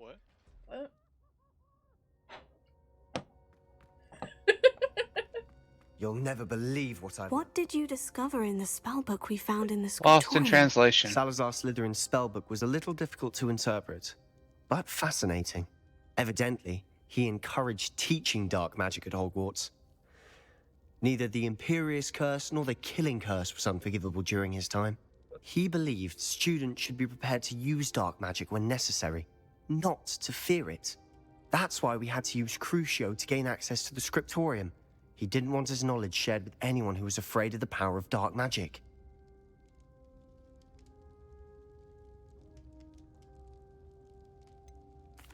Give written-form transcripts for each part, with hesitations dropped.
What? What? You'll never believe what I've... What did you discover in the spellbook we found in the Lost in scriptorium? translation. Salazar Slytherin's spellbook was a little difficult to interpret, but fascinating. Evidently, he encouraged teaching dark magic at Hogwarts. Neither the Imperious Curse nor the Killing Curse was unforgivable during his time. He believed students should be prepared to use dark magic when necessary, not to fear it. That's why we had to use Crucio to gain access to the scriptorium. He didn't want his knowledge shared with anyone who was afraid of the power of dark magic.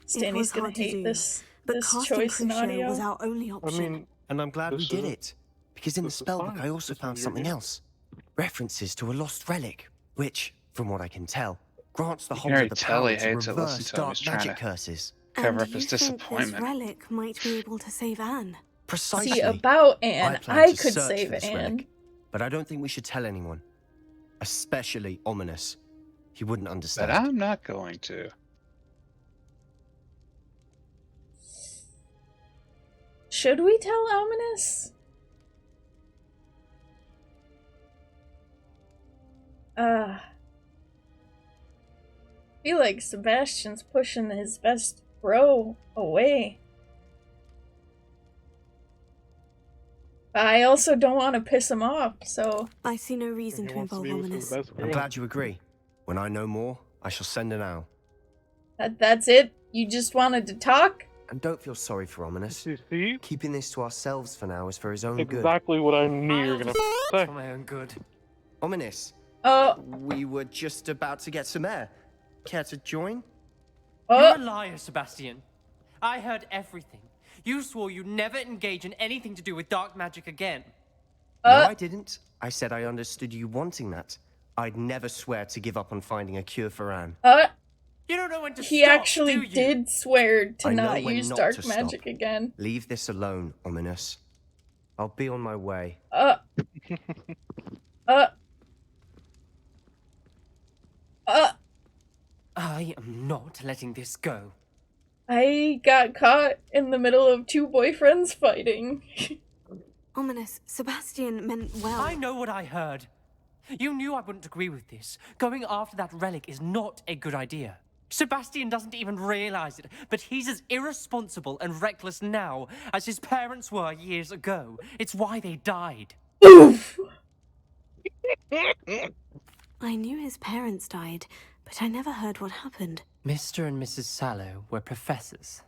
Stany's gonna hate this casting choice in Crucio audio. was our only option. And I'm glad we did it, because in the this is spellbook fine. I also This is found your something game. else. References to a lost relic, which, from what I can tell, grants the You can holder already the tell power he to hates it. Listen reverse to him. dark He's trying magic to curses. cover And up you his think this disappointment. relic might be able to save Anne? Precisely. See, about Anne, plan I to could search save for this Anne. relic, but I don't think we should tell anyone. Especially Ominous. He wouldn't understand. But I'm not going to. Should we tell Ominous? I feel like Sebastian's pushing his best bro away. I also don't want to piss him off, so... I see no reason He to wants to involve be with his Ominous. best I'm friend. glad you agree. When I know more, I shall send an owl. That's it? You just wanted to talk? And don't feel sorry for Ominous. See? Keeping this to ourselves for now is for his own good. Exactly what I knew you were gonna say. For my own good. Ominous, Oh, we were just about to get some air. Care to join? oh, You're a liar, Sebastian. I heard everything. You swore you'd never engage in anything to do with dark magic again. No, I didn't. I said I understood you wanting that. I'd never swear to give up on finding a cure for Anne. You don't know when to he stop, actually do you? did swear to I know not when use not dark to magic stop. again. Leave this alone, Ominous. I'll be on my way. I am not letting this go. I got caught in the middle of two boyfriends fighting. Ominous, Sebastian meant well. I know what I heard. You knew I wouldn't agree with this. Going after that relic is not a good idea. Sebastian doesn't even realize it, but he's as irresponsible and reckless now as his parents were years ago. It's why they died. Oof! I knew his parents died, but I never heard what happened. Mr. and Mrs. Sallow were professors.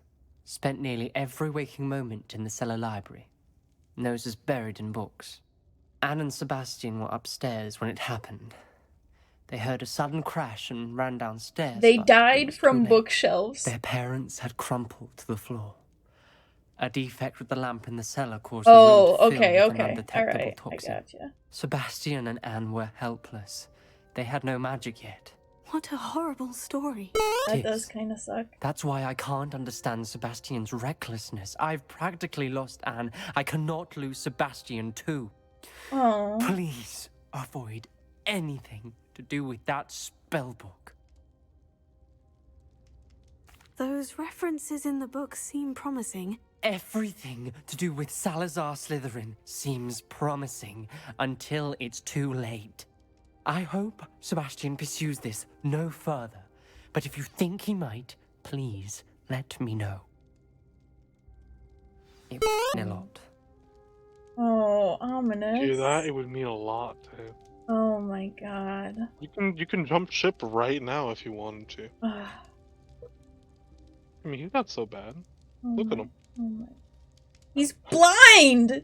Spent nearly every waking moment in the cellar library. Noses buried in books. Anne and Sebastian were upstairs when it happened. They heard a sudden crash and ran downstairs. They but it died was too from late. bookshelves. Their parents had crumpled to the floor. A defect with the lamp in the cellar caused Oh, the room to okay, fill with an okay. undetectable Alright, I toxin. gotcha. Sebastian and Anne were helpless. They had no magic yet. What a horrible story. That Yes. does kind of suck. That's why I can't understand Sebastian's recklessness. I've practically lost Anne. I cannot lose Sebastian too. Oh, Please avoid anything to do with that spellbook. Those references in the book seem promising. Everything to do with Salazar Slytherin seems promising until it's too late. I hope Sebastian pursues this no further, but if you think he might, please let me know. It would mean a lot. oh, ominous. Do that, it would mean a lot too. Oh my god. You can jump ship right now if you wanted to. Oh I mean, he's not so bad. Look at him. my. He's blind!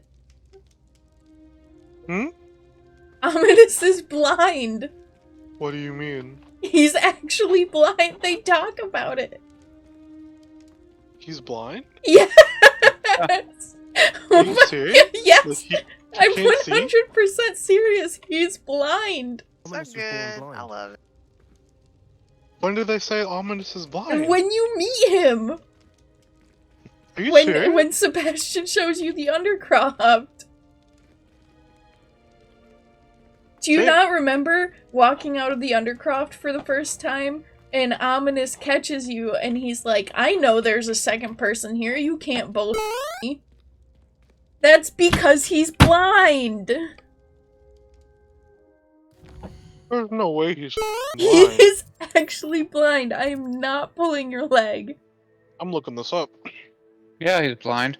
Hmm? Ominous is blind. What do you mean? He's actually blind. They talk about it. He's blind? Yes! Are you serious? Like, Yes! he I'm can't see? 100% serious. He's blind. Ominous was born blind. I love it. When did they say Ominous is blind? When you meet him, Are you serious? when Sebastian shows you the undercroft. Do you Hey. not remember walking out of the undercroft for the first time and Ominous catches you, and he's like, I know there's a second person here, you can't both me. That's because he's blind! There's no way he's He blind. is actually blind. I am not pulling your leg. I'm looking this up. Yeah, he's blind.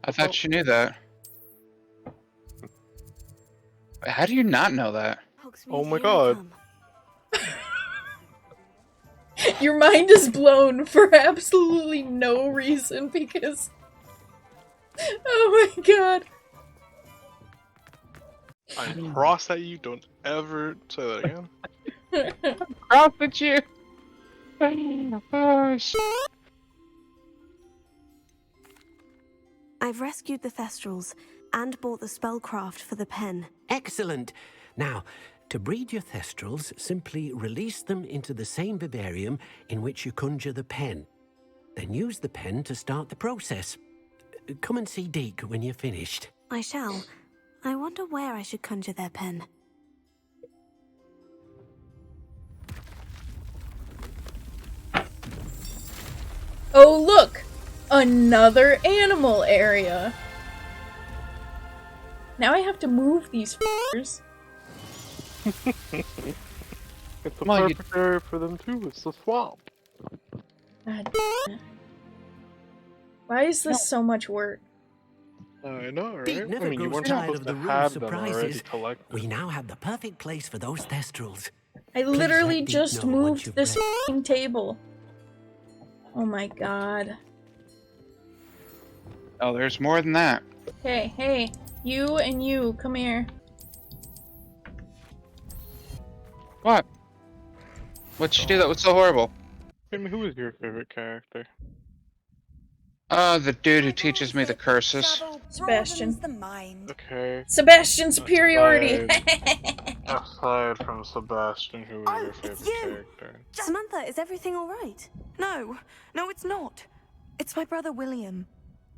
I thought you knew that. How do you not know that? Oh my god. Your mind is blown for absolutely no reason because... Oh my god. I cross at you, don't ever say that again. Cross at you! Oh, shit. I've rescued the Thestrals and bought the spellcraft for the pen. Excellent. Now, to breed your Thestrals, simply release them into the same vivarium in which you conjure the pen. Then use the pen to start the process. Come and see Deke when you're finished. I shall. I wonder where I should conjure their pen. Oh look! Another animal area! Now I have to move these f***ers. It's the Well, perfect area for them too, it's the swamp. God damn it. Why is this so much work? I know, right? Deke never I mean, you grows weren't tired supposed of the to room have them surprises. already collected. We now have the perfect place for those Thestrals. I literally let Deke just know once moved you've this read. f***ing table. Oh my god. Oh, there's more than that. Hey, hey, you and you, come here. What? What'd you do that was so horrible? Jamie, who is your favorite character? The dude who teaches me the curses. Sebastian. The mind. Okay. Sebastian superiority! Aside from Sebastian, who is Oh, your it's favorite you! character? Samantha, is everything all right? No, it's not. It's my brother William.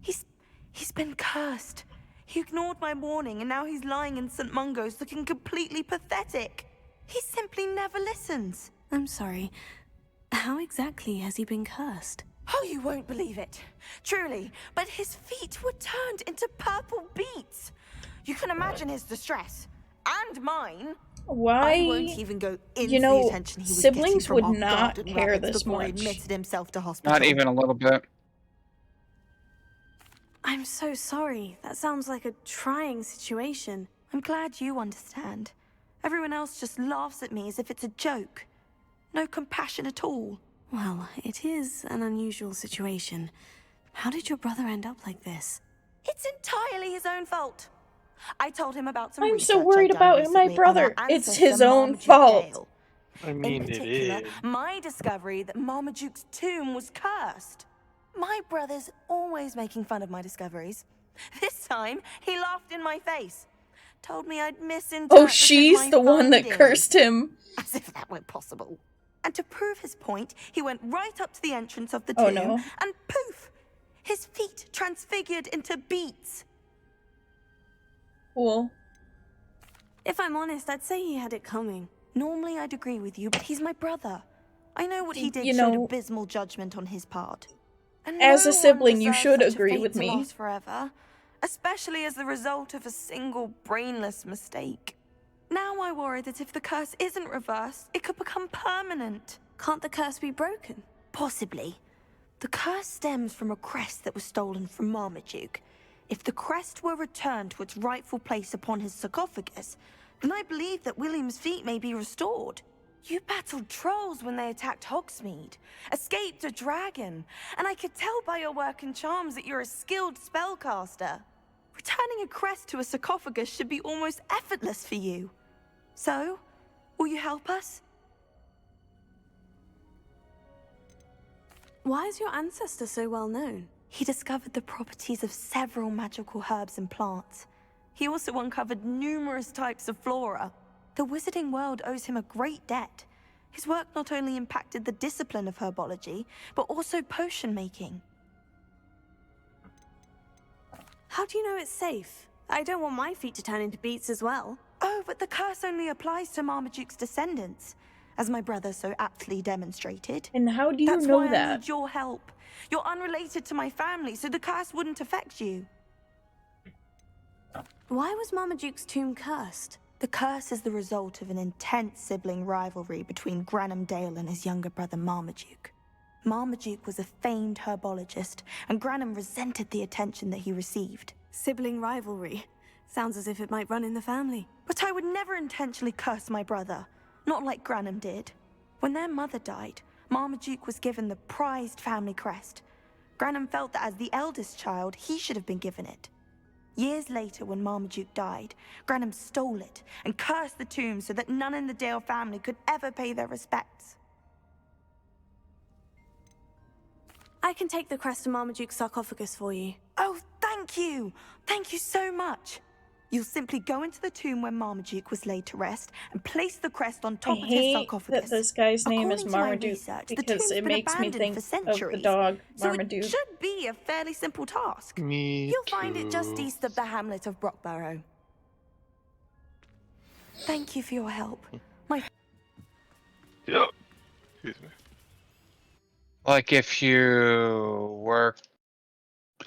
He's been cursed. He ignored my warning and now he's lying in St. Mungo's looking completely pathetic. He simply never listens. I'm sorry. How exactly has he been cursed? Oh, you won't believe it. Truly, but his feet were turned into purple beets. You can imagine his distress. And mine. Why? I won't even go into you know, the attention he was siblings getting from would our not garden care rabbits this before he much. admitted himself to hospital. Not even a little bit. I'm so sorry. That sounds like a trying situation. I'm glad you understand. Everyone else just laughs at me as if it's a joke. No compassion at all. Well, it is an unusual situation. How did your brother end up like this? It's entirely his own fault. I told him about some I'm research so worried I'd done about my recently on brother. our It's ancestor, his own Marmaduke fault. Dale. I In mean, it particular, is. my discovery that Marmaduke's tomb was cursed. My brother's always making fun of my discoveries. This time, he laughed in my face. Told me I'd misinterpreted Oh, she's my the one that findings. cursed him. As if that were possible. And to prove his point, he went right up to the entrance of the Oh, tomb, no. and poof! His feet transfigured into beets. Cool. If I'm honest, I'd say he had it coming. Normally I'd agree with you, but he's my brother. I know what he did You showed know, abysmal judgment on his part. And as no a sibling, one you deserves should such a agree fate with to me. last forever, especially as the result of a single brainless mistake. Now I worry that if the curse isn't reversed, it could become permanent. Can't the curse be broken? Possibly. The curse stems from a crest that was stolen from Marmaduke. If the crest were returned to its rightful place upon his sarcophagus, then I believe that William's feet may be restored. You battled trolls when they attacked Hogsmeade, escaped a dragon, and I could tell by your work and charms that you're a skilled spellcaster. Returning a crest to a sarcophagus should be almost effortless for you. So, will you help us? Why is your ancestor so well known? He discovered the properties of several magical herbs and plants. He also uncovered numerous types of flora. The wizarding world owes him a great debt. His work not only impacted the discipline of herbology, but also potion making. How do you know it's safe? I don't want my feet to turn into beets as well. Oh, but the curse only applies to Marmaduke's descendants. as my brother so aptly demonstrated. And how do you That's know why I that? need your help. You're unrelated to my family, so the curse wouldn't affect you. Why was Marmaduke's tomb cursed? The curse is the result of an intense sibling rivalry between Granham Dale and his younger brother Marmaduke. Marmaduke was a famed herbologist, and Granham resented the attention that he received. Sibling rivalry. Sounds as if it might run in the family. But I would never intentionally curse my brother, not like Granham did. When their mother died, Marmaduke was given the prized family crest. Granham felt that as the eldest child, he should have been given it. Years later, when Marmaduke died, Granham stole it and cursed the tomb so that none in the Dale family could ever pay their respects. I can take the crest to Marmaduke's sarcophagus for you. Oh, thank you! Thank you so much! You'll simply go into the tomb where Marmaduke was laid to rest and place the crest on I top of his hate sarcophagus. that this guy's name is According to my Marmaduke research, the because tomb's it been makes me abandoned think for of the centuries, dog so Marmaduke. it should be a fairly simple task. Me You'll find too. it just east of the hamlet of Brockborough. Thank you for your help. My Yep. Excuse me. Like if you work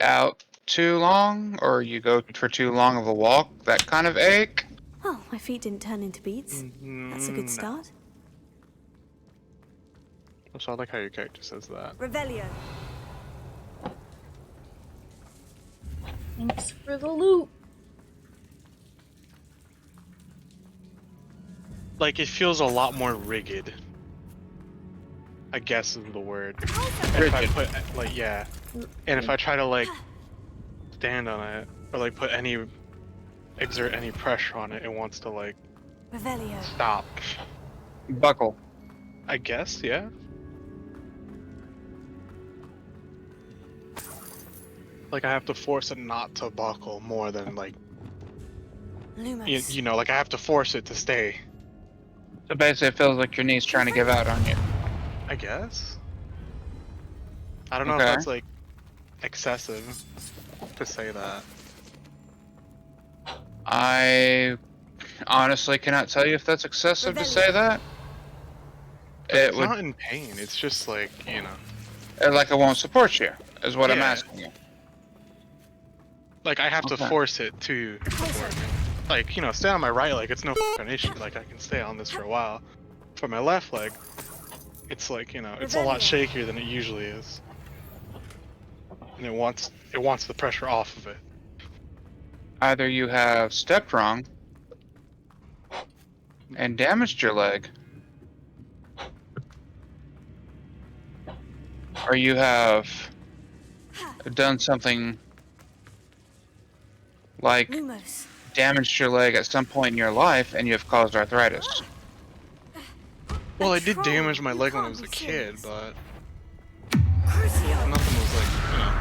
out too long or you go for too long of a walk, that kind of ache. Oh, my feet didn't turn into beads. That's a good start. Also, I like how your character says that. Revelio. Thanks for the loot. Like, it feels a lot more rigid. I guess is the word. And if I put, like, yeah. And if I try to, like, stand on it, or, like, exert any pressure on it, it wants to, like, Revelio. stop. Buckle. I guess, yeah. Like, I have to force it not to buckle more than, like, Lumos. you know, like, I have to force it to stay. So basically it feels like your knee's trying to give out on you. I guess. I don't know Okay. if that's, like, excessive to say that. I honestly cannot tell you if that's excessive to say that. It's not in pain, it's just, like, you know. Like it won't support you, is what I'm Yeah. asking you. Like, I have to Okay. force it to support me. Like, you know, stay on my right leg, it's no fucking issue. Like, I can stay on this for a while. For my left leg, it's like, you know, it's a lot shakier than it usually is. And it wants the pressure off of it. Either you have stepped wrong and damaged your leg, or you have done something like Lumos. damaged your leg at some point in your life and you have caused arthritis. Well, I did damage my leg when I was a kid, but nothing was like, you know.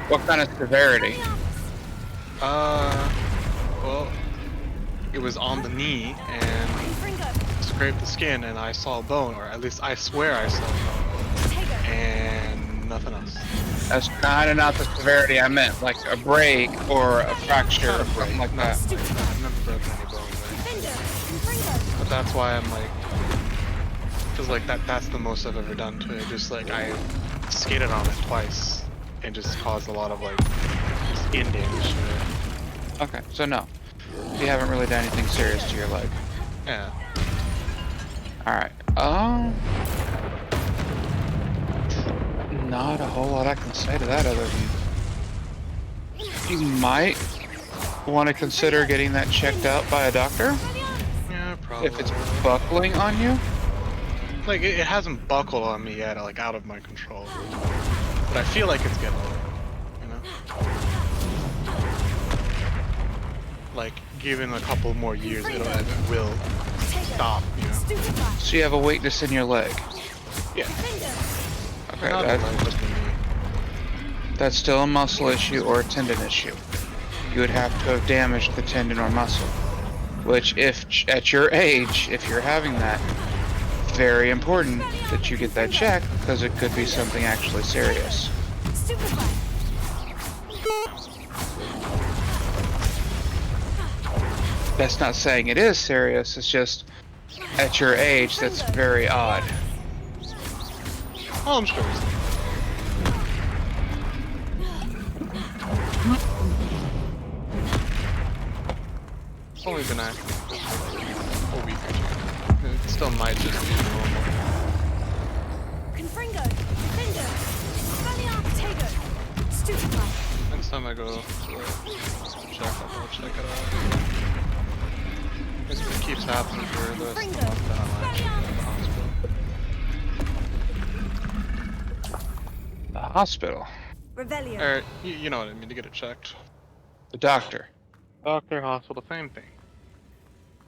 What kind of severity? Well, it was on the knee and scraped the skin and I saw a bone, or at least I swear I saw a bone, and nothing else. That's kind of not the severity I meant, like a break or a fracture or something like that. I've never broken any bones, right? But that's why I'm like, cause like that's the most I've ever done to it. Just like I skated on it twice and just caused a lot of like skin damage to it. Okay, so no. You haven't really done anything serious to your leg. Yeah. Alright, not a whole lot I can say to that other than you might want to consider getting that checked out by a doctor Yeah, probably. if it's buckling on you. Like it hasn't buckled on me yet, like out of my control. But I feel like it's getting there, you know? Like given a couple more years, it will stop, you know? So you have a weakness in your leg. Yeah. Okay, Not that's, like just me. that's still a muscle issue or a tendon issue. You would have to have damaged the tendon or muscle. Which, if at your age, if you're having that, very important that you get that checked because it could be something actually serious. That's not saying it is serious, it's just at your age, that's very odd. Oh, I'm sure. It's only been a week or two. It still might just be normal. Confringo, Findo, Valiant Stupefy. Next time I go to check, I'll check it out. If it keeps happening for the rest of the month, then I might go to the hospital. The hospital. Revelio. Or, you know what I mean, to get it checked. The doctor. Doctor, hospital, same thing.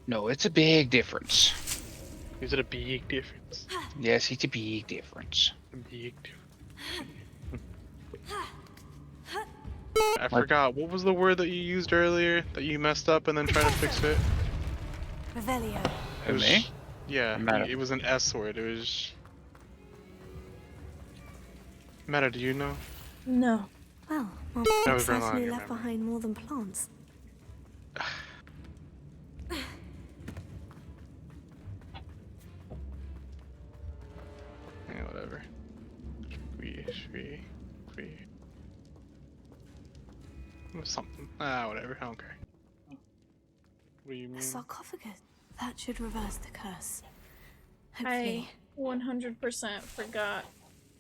No, it's a big difference. Is it a big difference? Yes, it's a big difference. A big difference. I forgot, what was the word that you used earlier that you messed up and then tried to fix it? Revelio. It was, Me? yeah, Meta. it was an S word. It was. Meta, do you know? No. Well, my That was very long, certainly you left remember. behind more than plants. Yeah, whatever. Something. Whatever. I don't care. What do you A mean? sarcophagus. That should reverse the curse. I Hopefully. 100% forgot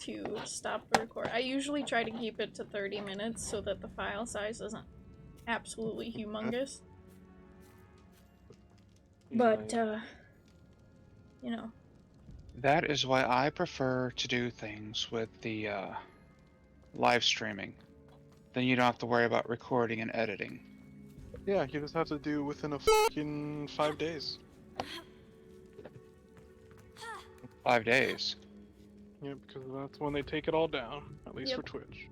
to stop the record. I usually try to keep it to 30 minutes so that the file size isn't absolutely humongous. But, you know. That is why I prefer to do things with the live streaming. Then you don't have to worry about recording and editing. Yeah, you just have to do within a fucking 5 days. 5 days. Yeah, because that's when they take it all down. At least for Twitch.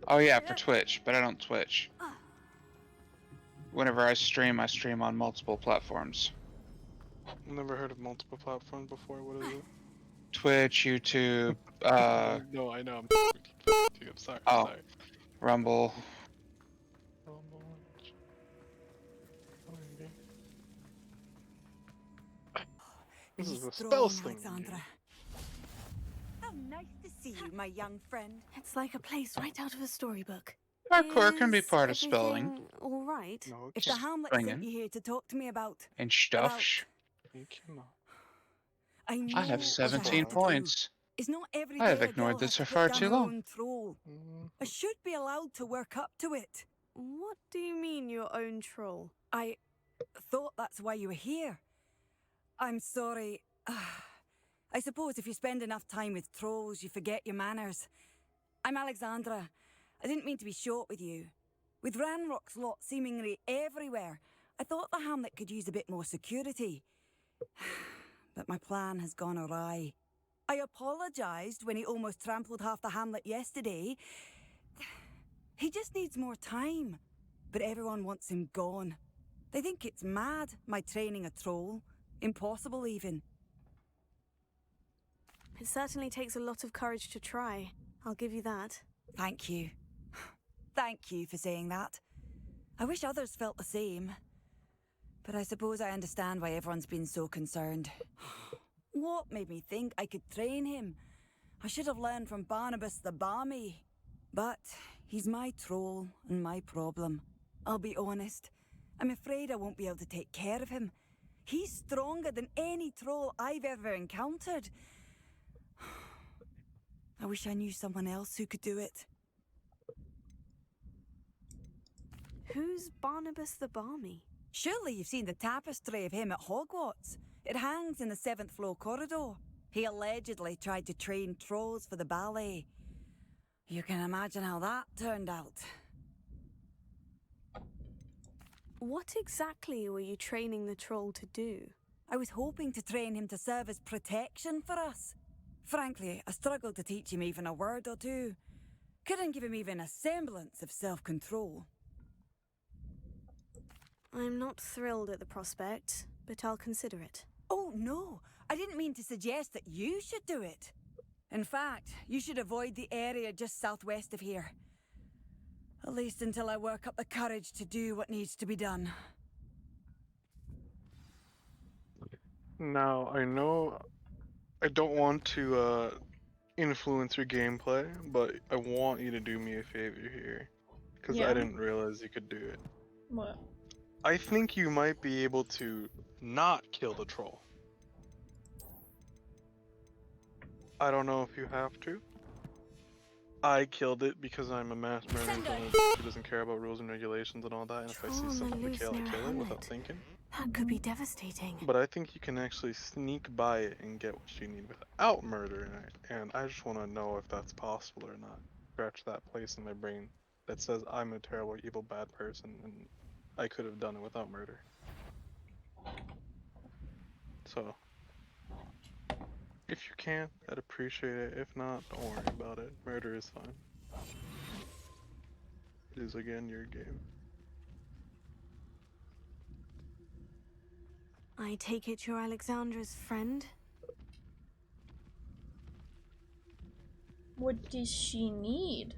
Oh yeah, for Twitch, but I don't Twitch. Whenever I stream on multiple platforms. Never heard of multiple platforms before. What is it? Twitch, YouTube, No, I know. I'm sorry. Oh. Sorry. Rumble. This is a spell sling. Alexandra. How nice to see you, my young friend. It's like a place right out of a storybook. Parkour can be Is part of spelling. everything all right? No, If just the Hamlet bring sent in. you here to talk to me about, And stuff. you cannot. I know I have what 17 have to do. points. It's not every I have day a ignored girl this has for to put far too down her long. own troll. I should be allowed to work up to it. What do you mean, your own troll? I thought that's why you were here. I'm sorry. I suppose if you spend enough time with trolls, you forget your manners. I'm Alexandra. I didn't mean to be short with you. With Ranrock's lot seemingly everywhere, I thought the hamlet could use a bit more security. But my plan has gone awry. I apologised when he almost trampled half the hamlet yesterday. He just needs more time. But everyone wants him gone. They think it's mad, my training a troll. Impossible, even. It certainly takes a lot of courage to try. I'll give you that. Thank you. Thank you for saying that. I wish others felt the same. But I suppose I understand why everyone's been so concerned. What made me think I could train him? I should have learned from Barnabas the Barmy. But he's my troll and my problem. I'll be honest. I'm afraid I won't be able to take care of him. He's stronger than any troll I've ever encountered. I wish I knew someone else who could do it. Who's Barnabas the Barmy? Surely you've seen the tapestry of him at Hogwarts. It hangs in the 7th floor corridor. He allegedly tried to train trolls for the ballet. You can imagine how that turned out. What exactly were you training the troll to do? I was hoping to train him to serve as protection for us. Frankly, I struggled to teach him even a word or two. Couldn't give him even a semblance of self-control. I'm not thrilled at the prospect, but I'll consider it. Oh, no. I didn't mean to suggest that you should do it. In fact, you should avoid the area just southwest of here. At least until I work up the courage to do what needs to be done. Now, I know I don't want to influence your gameplay, but I want you to do me a favor here. Because I Yeah. didn't realize you could do it. What? I think you might be able to not kill the troll. I don't know if you have to. I killed it because I'm a mass murderer who doesn't care about rules and regulations and all that, and if I see Troll on something the to kill, I loose kill near a it without hamlet. thinking. That could be devastating. But I think you can actually sneak by it and get what you need without murdering it, and I just want to know if that's possible or not. Scratch that place in my brain that says I'm a terrible, evil, bad person, and I could have done it without murder. So, if you can, I'd appreciate it. If not, don't worry about it. Murder is fine. It is again your game. I take it you're Alexandra's friend? What does she need?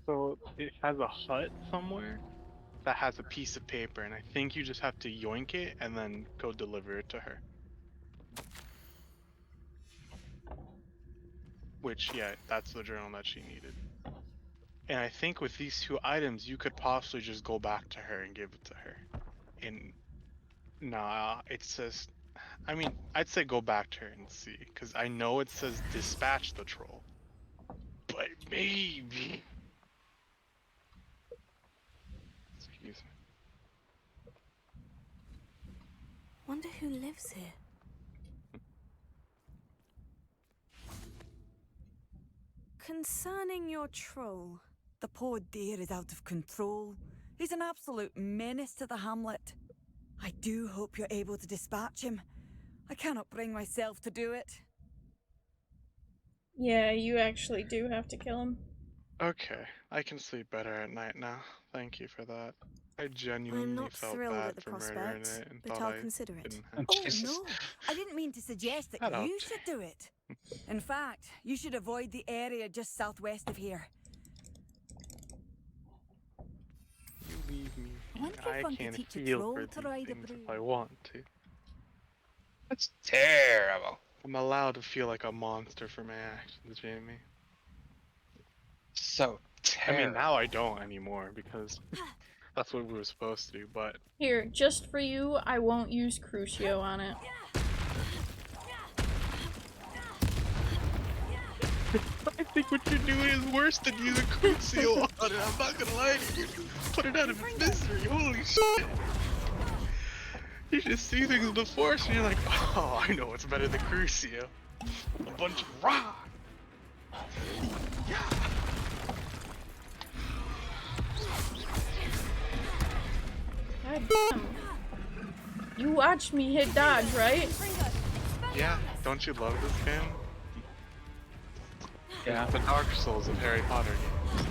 So it has a hut somewhere that has a piece of paper, and I think you just have to yoink it and then go deliver it to her. Which, yeah, that's the journal that she needed. And I think with these two items, you could possibly just go back to her and give it to her. And nah, it says, I mean, I'd say go back to her and see, because I know it says dispatch the troll. But maybe. Excuse me. Wonder who lives here. Concerning your troll, The poor dear is out of control. He's an absolute menace to the hamlet. I do hope you're able to dispatch him. I cannot bring myself to do it. Yeah, you actually do have to kill him. Okay, I can sleep better at night now. Thank you for that. I I'm genuinely not felt thrilled bad at the for murdering prospect, it and but thought I'll I consider it. didn't have Oh, Jesus. no. I didn't mean to suggest that Shut up. you should do it. In fact, you should avoid the area just southwest of here. You leave me. I wonder if I one could can teach a feel troll for to these ride a things if broom. I want to. That's terrible. I'm allowed to feel like a monster for my actions, Jamie. So I terrible. mean, now I don't anymore because that's what we were supposed to do, but Here, just for you, I won't use Crucio on it. I think what you're doing is worse than using Crucio on it. I'm not gonna lie to you. Put it out of its misery. Holy shit. You just see things with the Force and you're like, oh, I know what's better than Crucio. A bunch of rock. Yeah. God damn. You watched me hit dodge, right? Yeah, don't you love this game? Yeah. The Dark Souls of Harry Potter games.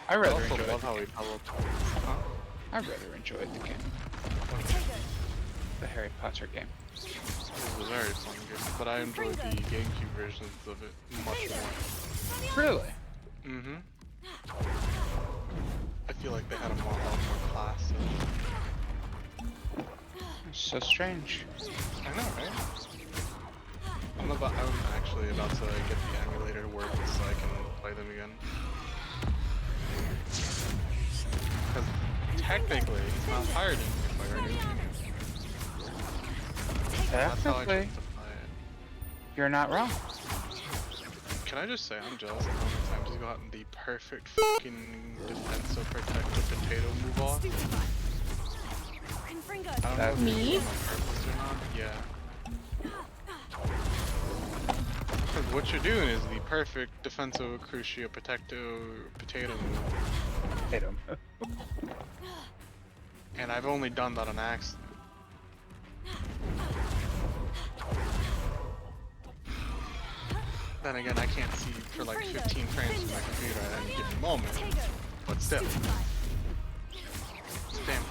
I I rather also enjoyed love the how we game. teleported. Huh? I rather enjoyed the game. The Harry Potter game. It was a very fun game, but I enjoyed the GameCube versions of it much more. Really? Mm-hmm. I feel like they had a lot more class. So strange. I know, right? I'm actually about to get the emulator to work so I can play them again. Because technically, it's not pirating if I already own it. That's how I Technically, justify it. you're not wrong. Can I just say I'm jealous of how many times you gotten the perfect fucking defensive protective potato move off? I don't know if Me? it's on purpose or not. Yeah. Because what you're doing is the perfect defensive crucio protecto potato move. Hate 'em. And I've only done that on accident. Then again, I can't see for like 15 frames from my computer at any given moment. But still. Stamp.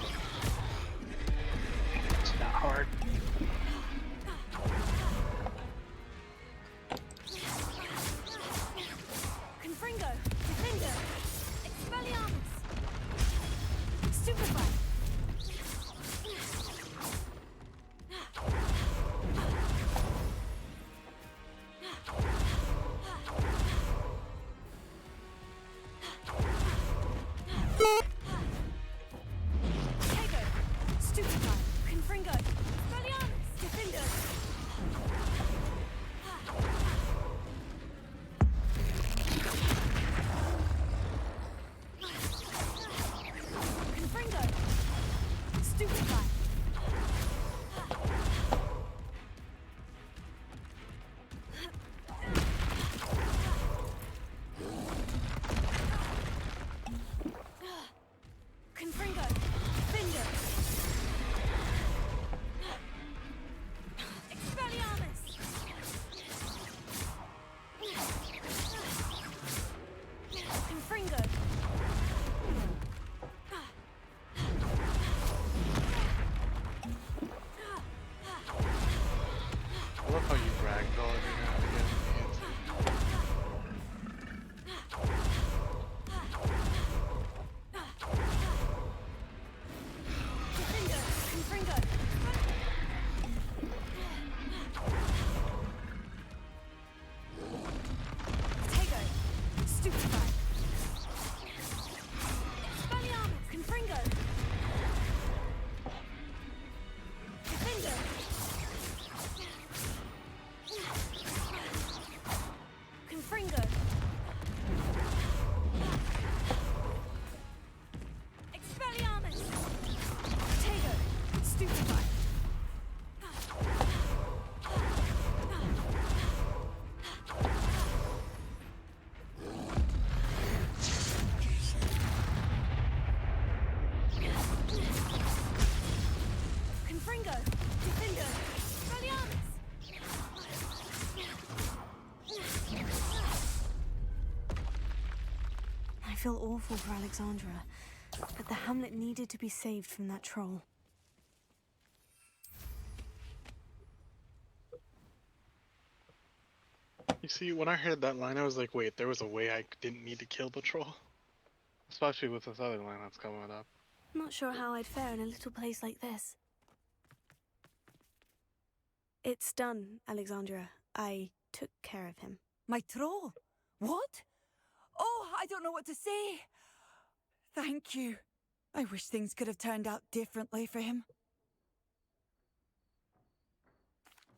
It's not hard. Confringo! Defender! Expelliarmus! Stupefy! ragdoll every now and again. I feel awful for Alexandra, but the hamlet needed to be saved from that troll. You see, when I heard that line, I was like, wait, there was a way I didn't need to kill the troll? Especially with this other line that's coming up. Not sure how I'd fare in a little place like this. It's done, Alexandra. I took care of him. My troll? What? Oh, I don't know what to say. Thank you. I wish things could have turned out differently for him.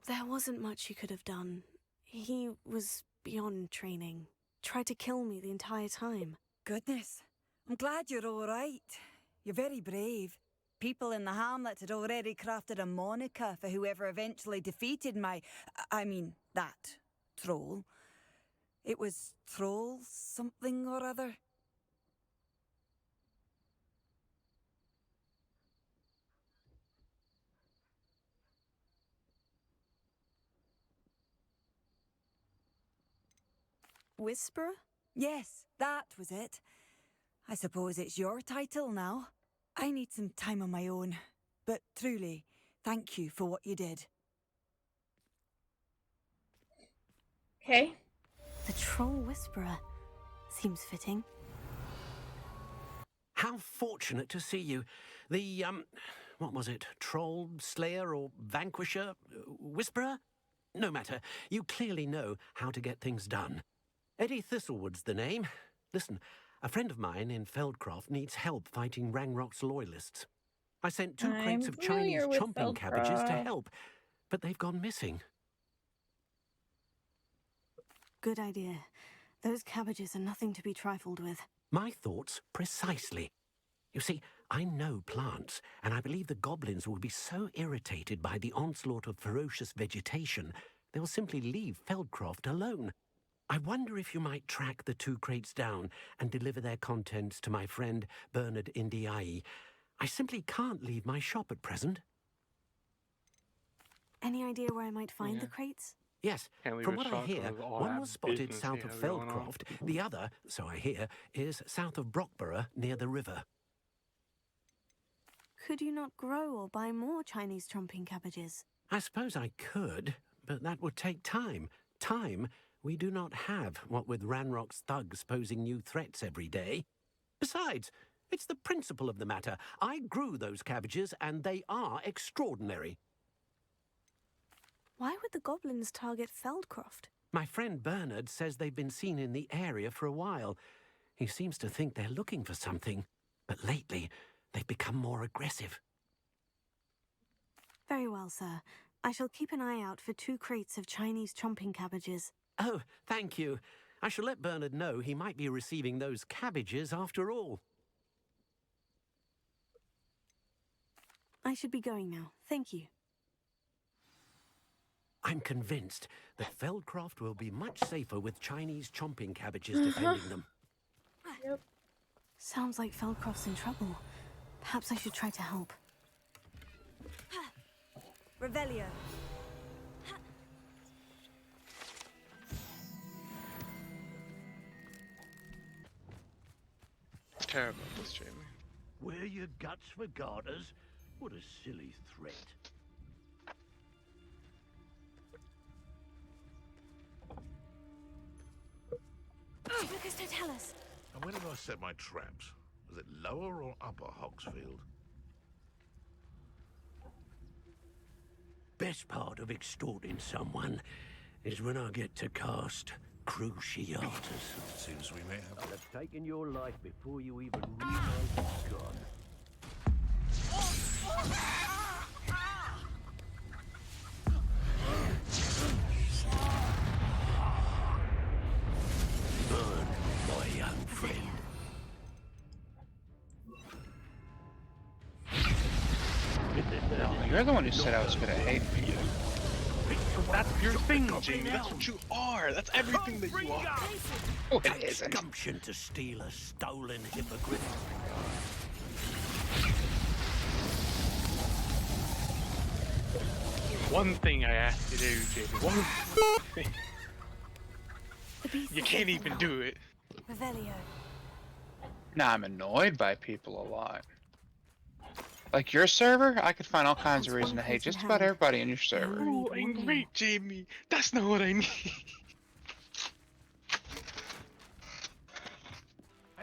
There wasn't much you could have done. He was beyond training. Tried to kill me the entire time. Goodness. I'm glad you're all right. You're very brave. People in the hamlet had already crafted a moniker for whoever eventually defeated that troll. It was Troll something or other. Whisperer? Yes, that was it. I suppose it's your title now. I need some time on my own. But truly, thank you for what you did. Okay. The Troll Whisperer. Seems fitting. How fortunate to see you. The, what was it? Troll, Slayer, or Vanquisher? Whisperer? No matter. You clearly know how to get things done. Eddie Thistlewood's the name. Listen, a friend of mine in Feldcroft needs help fighting Rangrock's loyalists. I sent 2 crates of Chinese chomping cabbages to help, but they've gone missing. Good idea. Those cabbages are nothing to be trifled with. My thoughts precisely. You see, I know plants, and I believe the goblins will be so irritated by the onslaught of ferocious vegetation, they'll simply leave Feldcroft alone. I wonder if you might track the 2 crates down and deliver their contents to my friend Bernard Indiai. I simply can't leave my shop at present. Any idea where I might find the crates? Yes, from what I hear, one was spotted south of Feldcroft, the other, so I hear, is south of Brockborough near the river. Could you not grow or buy more Chinese chomping cabbages? I suppose I could, but that would take time. Time we do not have, what with Ranrock's thugs posing new threats every day. Besides, it's the principle of the matter. I grew those cabbages, and they are extraordinary. Why would the goblins target Feldcroft? My friend Bernard says they've been seen in the area for a while. He seems to think they're looking for something, but lately they've become more aggressive. Very well, sir. I shall keep an eye out for 2 crates of Chinese chomping cabbages. Oh, thank you. I shall let Bernard know he might be receiving those cabbages after all. I should be going now. Thank you. I'm convinced that Feldcroft will be much safer with Chinese chomping cabbages defending them. Yep. Sounds like Feldcroft's in trouble. Perhaps I should try to help. Revelio. Care about this, Jaime. Wear your guts for garters? What a silly threat. Lucas, don't tell us. And where did I set my traps? Was it lower or upper Hogsfield? Best part of extorting someone is when I get to cast Cruciatus. Seems we may have... I've taken your life before you even realize it's gone. Burn, my young friend. No, you're the one who said I was gonna hate me. That's your thing, Jamie. That's what you are. That's everything that you are. Oh, it isn't. Gumption to steal a stolen hippogriff. One thing I asked you to do, Jamie. One thing. You can't even do it. Revelio. Nah, I'm annoyed by people a lot. Like your server, I could find all kinds of reason to hate just about everybody in your server. Oh, angry, Jamie. That's not what I need.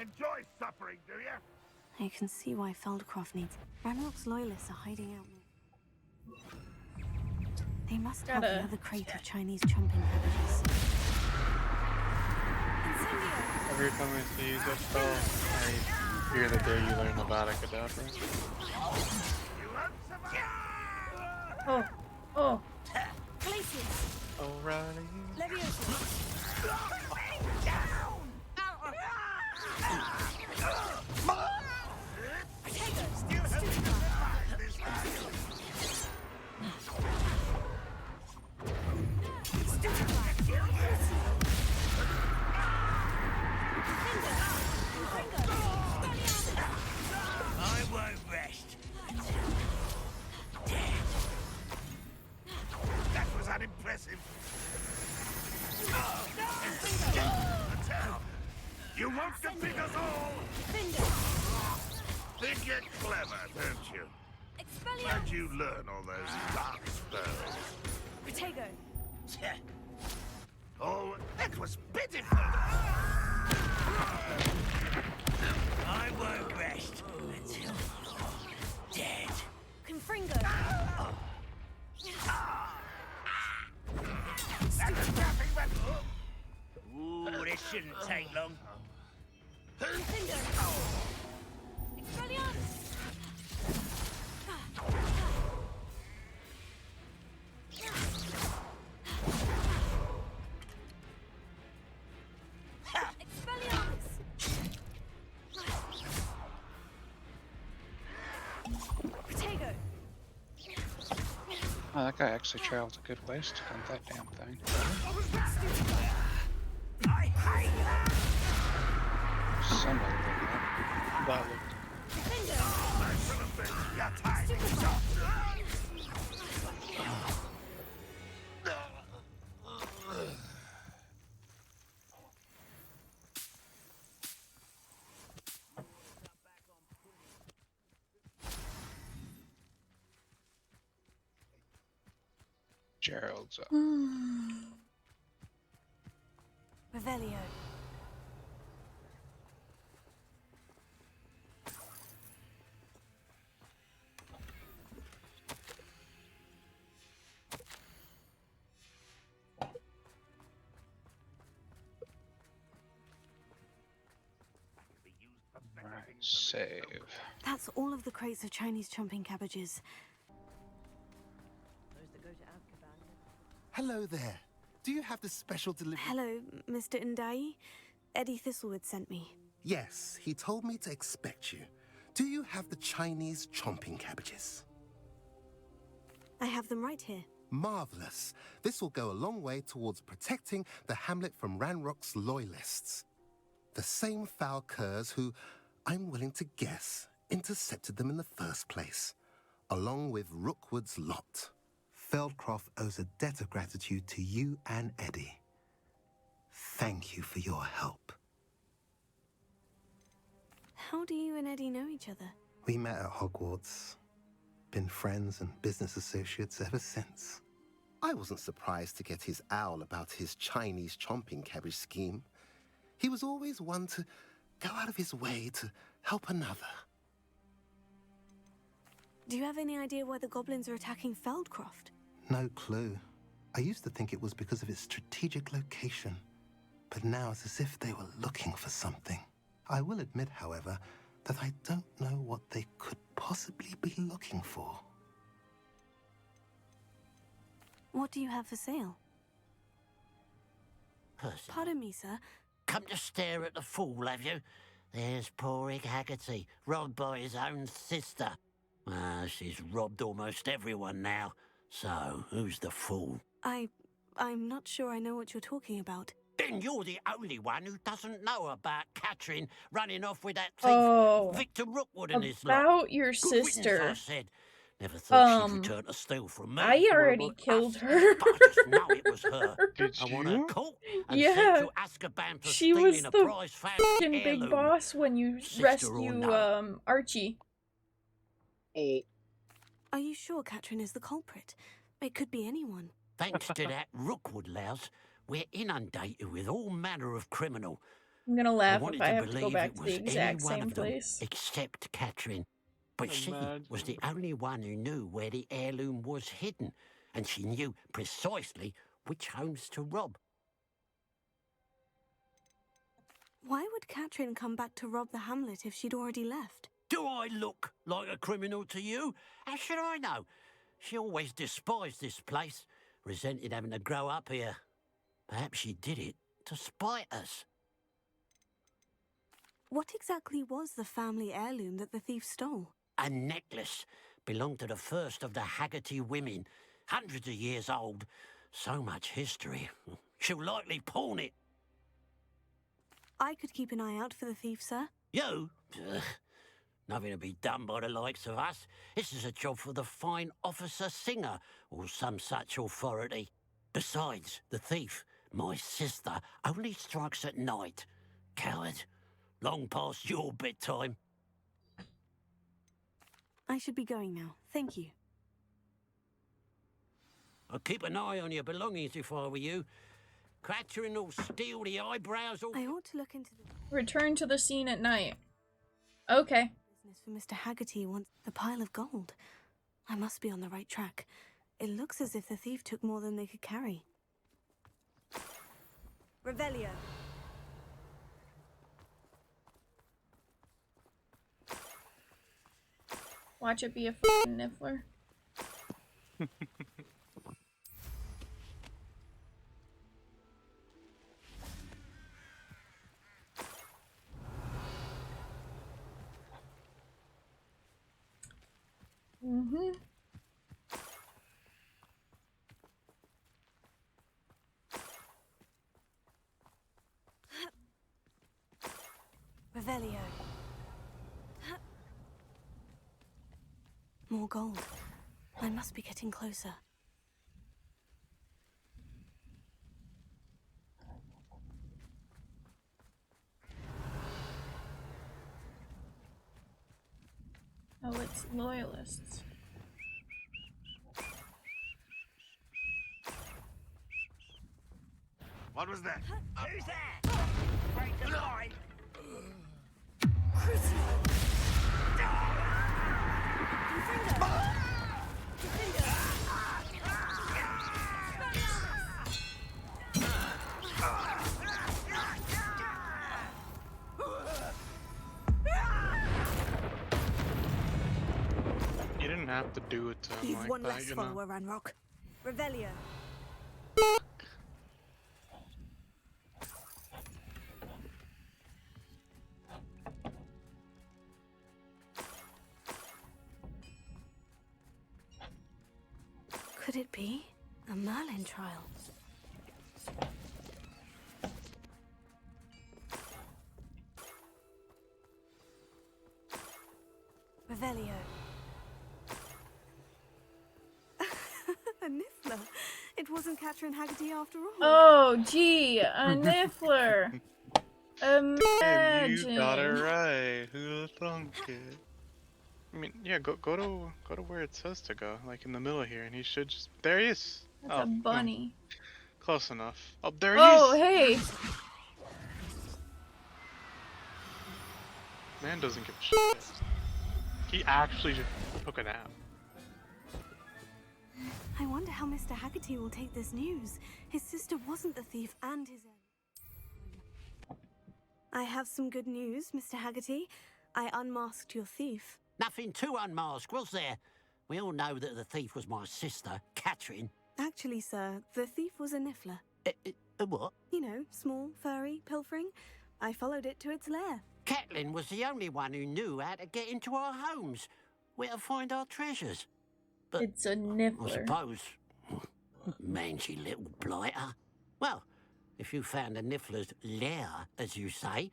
Enjoy suffering, do you? I can see why Feldcroft needs. Ranrock's loyalists are hiding out. They must have another crate of Chinese chomping cabbages. Every time I see that spell, I hear the day you learn about Acadabra. Oh. Oh. Alrighty. I won't rest. That was unimpressive. You won't defeat us all! Think you're clever, don't you? Where'd you learn all those dark spells? Protego. Oh, that was pitiful! I won't rest until you're dead. Confringo. That's a trapping weapon! Ooh, this shouldn't take long. Oh, that guy actually traveled a good ways to hunt that damn thing. Somebody did that. That looked. Gerald's up. Revelio. Right, save. That's all of the crates of Chinese chomping cabbages. Hello there. Do you have the special delivery? Hello, Mr. Ndai. Eddie Thistlewood sent me. Yes, he told me to expect you. Do you have the Chinese chomping cabbages? I have them right here. Marvelous. This will go a long way towards protecting the hamlet from Ranrock's loyalists. The same foul curs who, I'm willing to guess, intercepted them in the first place, along with Rookwood's lot. Feldcroft owes a debt of gratitude to you and Eddie. Thank you for your help. How do you and Eddie know each other? We met at Hogwarts. Been friends and business associates ever since. I wasn't surprised to get his owl about his Chinese chomping cabbage scheme. He was always one to go out of his way to help another. Do you have any idea why the goblins are attacking Feldcroft? No clue. I used to think it was because of its strategic location, but now it's as if they were looking for something. I will admit, however, that I don't know what they could possibly be looking for. What do you have for sale? Percy, Pardon me, sir. come to stare at the fool, have you? There's poor Ig Haggerty, robbed by his own sister. She's robbed almost everyone now. So, who's the fool? I'm not sure I know what you're talking about. Then you're the only one who doesn't know about Catherine running off with that thief, Victor Rookwood and his lot. About your Good witness, sister. I said. Never thought she'd return to steal from me. I already killed her. But I just know it was her. I want her caught and sent to Azkaban for she stealing was a the prize family big heirloom. boss when you rescue Archie. Are you sure Catherine is the culprit? It could be anyone. Thanks to that Rookwood louse, we're inundated with all manner of criminal. I'm gonna laugh wanted if I to have to go believe back it to was the any exact one same of them place. except Catherine. But she was the only one who knew where the heirloom was hidden, and she knew precisely which homes to rob. Why would Catherine come back to rob the hamlet if she'd already left? Do I look like a criminal to you? How should I know? She always despised this place, resented having to grow up here. Perhaps she did it to spite us. What exactly was the family heirloom that the thief stole? A necklace belonged to the first of the Haggerty women, hundreds of years old. So much history. She'll likely pawn it. I could keep an eye out for the thief, sir. You? Ugh. Nothing to be done by the likes of us. This is a job for the fine officer Singer, or some such authority. Besides, the thief, my sister, only strikes at night. Coward. Long past your bedtime. I should be going now. Thank you. I'd keep an eye on your belongings if I were you. Catherine will steal the eyebrows off. I ought to look into the Return to the scene at night. Okay. business for Mr. Haggerty wants the pile of gold. I must be on the right track. It looks as if the thief took more than they could carry. Revelio. Watch it be a f***ing niffler. Mm-hmm. Revelio. More gold. I must be getting closer. Oh, it's loyalists. What was that? Who's there? Break the line! You didn't have to do it to him You've like one that, less you know? follower, Ranrock. Revelio. Could it be a Merlin trial? Revelio. A niffler. It wasn't Catherine Haggerty after all. Oh, gee, a niffler. Imagine. You got it right. Who'd have thunk it? I mean, yeah, go to where it says to go, like in the middle here, and he should just. There he is. That's oh, a bunny. no. Close enough. Oh, there he Oh, is. hey. Man doesn't give a shit. He actually just took a nap. I wonder how Mr. Haggerty will take this news. His sister wasn't the thief and his end. I have some good news, Mr. Haggerty. I unmasked your thief. Nothing to unmask, was there? We all know that the thief was my sister, Catherine. Actually, sir, the thief was a niffler. A what? You know, small, furry, pilfering. I followed it to its lair. Catelyn was the only one who knew how to get into our homes, where to find our treasures. But It's a niffler. I suppose, mangy little blighter. Well, if you found the niffler's lair, as you say,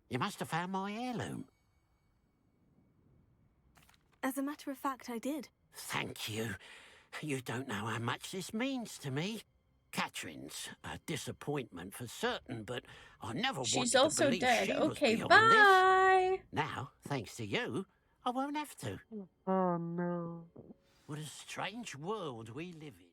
you must have found my heirloom. As a matter of fact, I did. Thank you. You don't know how much this means to me. Catherine's a disappointment for certain, but I never She's wanted to also believe dead. she was Okay, beyond bye. this. Now, thanks to you, I won't have to. Oh no. What a strange world we live in.